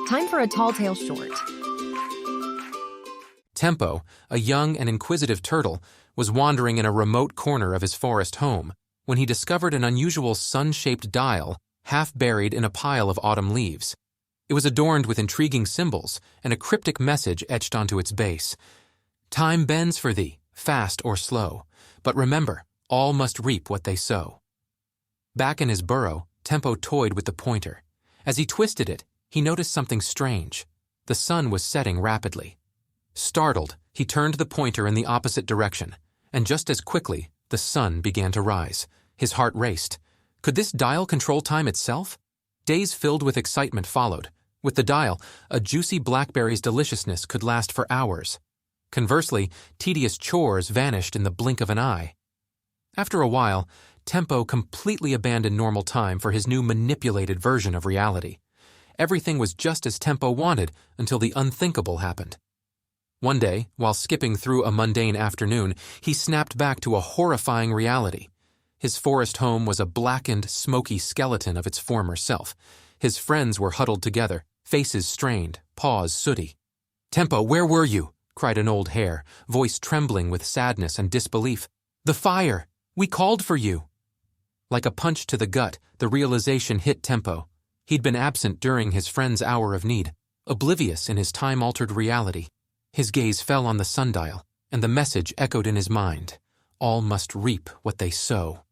Time for a Talltale short. Tempo, a young and inquisitive turtle, was wandering in a remote corner of his forest home when he discovered an unusual sun-shaped dial half buried in a pile of autumn leaves. It was adorned with intriguing symbols and a cryptic message etched onto its base. Time bends for thee, fast or slow, but remember, all must reap what they sow. Back in his burrow, Tempo toyed with the pointer. As he twisted it, he noticed something strange. The sun was setting rapidly. Startled, he turned the pointer in the opposite direction, and just as quickly, the sun began to rise. His heart raced. Could this dial control time itself? Days filled with excitement followed. With the dial, a juicy blackberry's deliciousness could last for hours. Conversely, tedious chores vanished in the blink of an eye. After a while, Tempo completely abandoned normal time for his new manipulated version of reality. Everything was just as Tempo wanted until the unthinkable happened. One day, while skipping through a mundane afternoon, he snapped back to a horrifying reality. His forest home was a blackened, smoky skeleton of its former self. His friends were huddled together, faces strained, paws sooty. "Tempo, where were you?" cried an old hare, voice trembling with sadness and disbelief. "The fire! We called for you!" Like a punch to the gut, the realization hit Tempo. He'd been absent during his friend's hour of need, oblivious in his time-altered reality. His gaze fell on the sundial, and the message echoed in his mind. All must reap what they sow.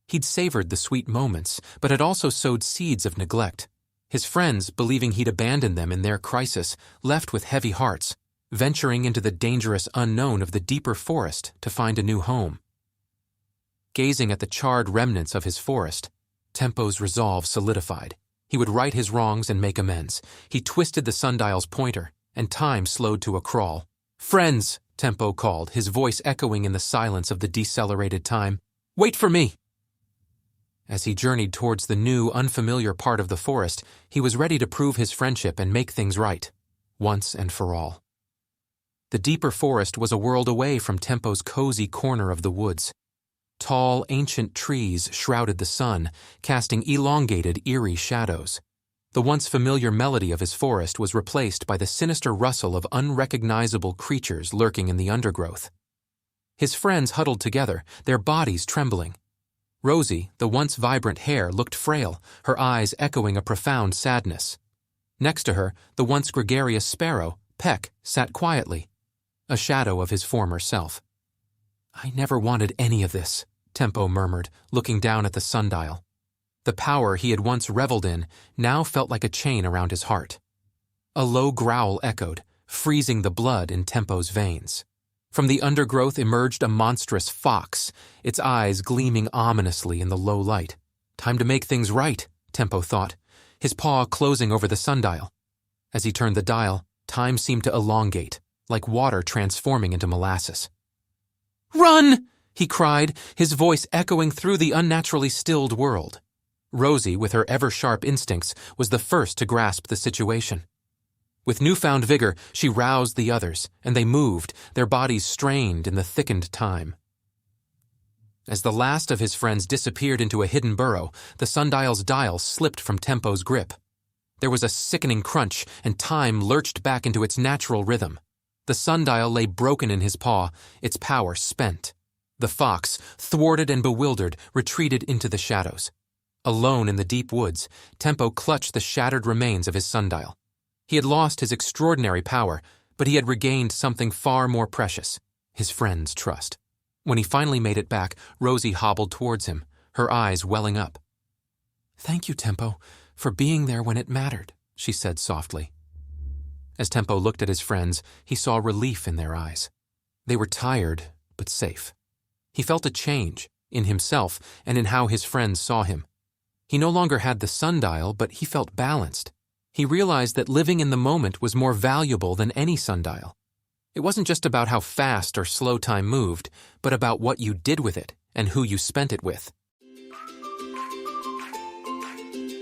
He'd savored the sweet moments, but had also sowed seeds of neglect. His friends, believing he'd abandoned them in their crisis, left with heavy hearts, venturing into the dangerous unknown of the deeper forest to find a new home. Gazing at the charred remnants of his forest, Tempo's resolve solidified. He would right his wrongs and make amends. He twisted the sundial's pointer, and time slowed to a crawl. "Friends!" Tempo called, his voice echoing in the silence of the decelerated time. "Wait for me!" As he journeyed towards the new, unfamiliar part of the forest, he was ready to prove his friendship and make things right, once and for all. The deeper forest was a world away from Tempo's cozy corner of the woods. Tall, ancient trees shrouded the sun, casting elongated, eerie shadows. The once familiar melody of his forest was replaced by the sinister rustle of unrecognizable creatures lurking in the undergrowth. His friends huddled together, their bodies trembling. Rosie, the once vibrant hare, looked frail, her eyes echoing a profound sadness. Next to her, the once gregarious sparrow, Peck, sat quietly, a shadow of his former self. "I never wanted any of this," Tempo murmured, looking down at the sundial. The power he had once reveled in now felt like a chain around his heart. A low growl echoed, freezing the blood in Tempo's veins. From the undergrowth emerged a monstrous fox, its eyes gleaming ominously in the low light. Time to make things right, Tempo thought, his paw closing over the sundial. As he turned the dial, time seemed to elongate, like water transforming into molasses. "Run!" he cried, his voice echoing through the unnaturally stilled world. Rosie, with her ever-sharp instincts, was the first to grasp the situation. With newfound vigor, she roused the others, and they moved, their bodies strained in the thickened time. As the last of his friends disappeared into a hidden burrow, the sundial's dial slipped from Tempo's grip. There was a sickening crunch, and time lurched back into its natural rhythm. The sundial lay broken in his paw, its power spent. The fox, thwarted and bewildered, retreated into the shadows. Alone in the deep woods, Tempo clutched the shattered remains of his sundial. He had lost his extraordinary power, but he had regained something far more precious, his friend's trust. When he finally made it back, Rosie hobbled towards him, her eyes welling up. "Thank you, Tempo, for being there when it mattered," she said softly. As Tempo looked at his friends, he saw relief in their eyes. They were tired, but safe. He felt a change, in himself and in how his friends saw him. He no longer had the sundial, but he felt balanced. He realized that living in the moment was more valuable than any sundial. It wasn't just about how fast or slow time moved, but about what you did with it and who you spent it with.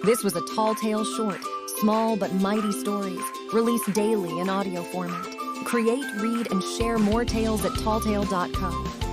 This was a Talltale short, small but mighty stories, released daily in audio format. Create, read, and share more tales at talltale.com.